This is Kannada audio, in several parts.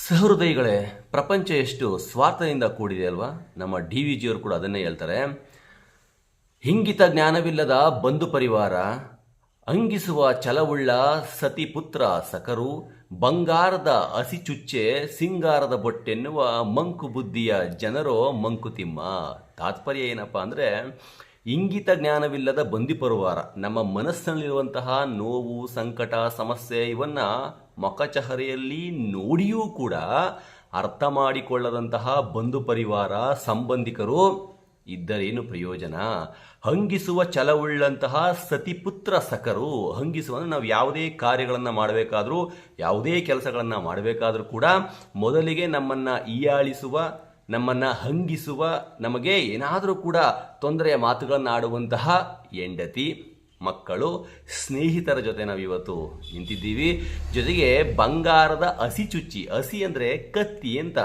ಸಹೃದಯಿಗಳೇ, ಪ್ರಪಂಚ ಎಷ್ಟು ಸ್ವಾರ್ಥದಿಂದ ಕೂಡಿದೆ ಅಲ್ವಾ? ನಮ್ಮ DVG ಅವರು ಕೂಡ ಅದನ್ನೇ ಹೇಳ್ತಾರೆ. ಹಿಂಗಿತ ಜ್ಞಾನವಿಲ್ಲದ ಬಂಧು ಪರಿವಾರ, ಅಂಗಿಸುವ ಛಲವುಳ್ಳ ಸತಿಪುತ್ರ ಸಕರು, ಬಂಗಾರದ ಹಸಿಚುಚ್ಚೆ ಸಿಂಗಾರದ ಬೊಟ್ಟೆನ್ನುವ ಮಂಕು ಬುದ್ಧಿಯ ಜನರೋ ಮಂಕುತಿಮ್ಮ. ತಾತ್ಪರ್ಯ ಏನಪ್ಪಾ ಅಂದರೆ, ಇಂಗಿತ ಜ್ಞಾನವಿಲ್ಲದ ಬಂಧು ಪರಿವಾರ, ನಮ್ಮ ಮನಸ್ಸಿನಲ್ಲಿರುವಂತಹ ನೋವು, ಸಂಕಟ, ಸಮಸ್ಯೆ ಇವನ್ನ ಮೊಕಚಹರೆಯಲ್ಲಿ ನೋಡಿಯೂ ಕೂಡ ಅರ್ಥ ಮಾಡಿಕೊಳ್ಳದಂತಹ ಬಂಧು ಪರಿವಾರ, ಸಂಬಂಧಿಕರು ಇದ್ದರೇನು ಪ್ರಯೋಜನ? ಹಂಗಿಸುವ ಛಲವುಳ್ಳಂತಹ ಸತಿಪುತ್ರ ಸಕರು, ಹಂಗಿಸುವ ನಾವು ಯಾವುದೇ ಕಾರ್ಯಗಳನ್ನು ಮಾಡಬೇಕಾದ್ರೂ, ಯಾವುದೇ ಕೆಲಸಗಳನ್ನು ಮಾಡಬೇಕಾದ್ರೂ ಕೂಡ ಮೊದಲಿಗೆ ನಮ್ಮನ್ನು ಹೀಯಾಳಿಸುವ, ನಮ್ಮನ್ನು ಹಂಗಿಸುವ, ನಮಗೆ ಏನಾದರೂ ಕೂಡ ತೊಂದರೆಯ ಮಾತುಗಳನ್ನು ಆಡುವಂತಹ ಹೆಂಡತಿ, ಮಕ್ಕಳು, ಸ್ನೇಹಿತರ ಜೊತೆ ನಾವು ಇವತ್ತು ನಿಂತಿದ್ದೀವಿ. ಜೊತೆಗೆ ಬಂಗಾರದ ಹಸಿ ಚುಚ್ಚಿ, ಹಸಿ ಅಂದರೆ ಕತ್ತಿ ಅಂತ,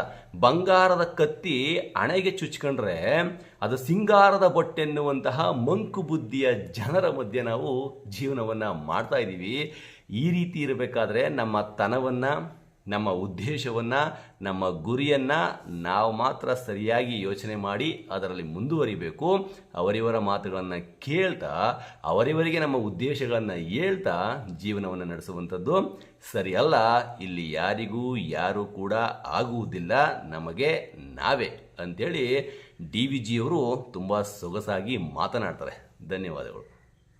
ಬಂಗಾರದ ಕತ್ತಿ ಹಣೆಗೆ ಚುಚ್ಕೊಂಡ್ರೆ ಅದು ಸಿಂಗಾರದ ಬೊಟ್ಟೆನ್ನುವಂತಹ ಮಂಕು ಬುದ್ಧಿಯ ಜನರ ಮಧ್ಯೆ ನಾವು ಜೀವನವನ್ನು ಮಾಡ್ತಾ ಇದ್ದೀವಿ. ಈ ರೀತಿ ಇರಬೇಕಾದ್ರೆ ನಮ್ಮ ತನವನ್ನು, ನಮ್ಮ ಉದ್ದೇಶವನ್ನು, ನಮ್ಮ ಗುರಿಯನ್ನು ನಾವು ಮಾತ್ರ ಸರಿಯಾಗಿ ಯೋಚನೆ ಮಾಡಿ ಅದರಲ್ಲಿ ಮುಂದುವರಿಬೇಕು. ಅವರಿವರ ಮಾತುಗಳನ್ನು ಕೇಳ್ತಾ, ಅವರಿವರಿಗೆ ನಮ್ಮ ಉದ್ದೇಶಗಳನ್ನು ಹೇಳ್ತಾ ಜೀವನವನ್ನು ನಡೆಸುವಂಥದ್ದು ಸರಿ ಅಲ್ಲ. ಇಲ್ಲಿ ಯಾರಿಗೂ ಯಾರೂ ಕೂಡ ಆಗುವುದಿಲ್ಲ, ನಮಗೆ ನಾವೇ ಅಂತೇಳಿ DVG ಅವರು ತುಂಬ ಸೊಗಸಾಗಿ ಮಾತನಾಡ್ತಾರೆ. ಧನ್ಯವಾದಗಳು.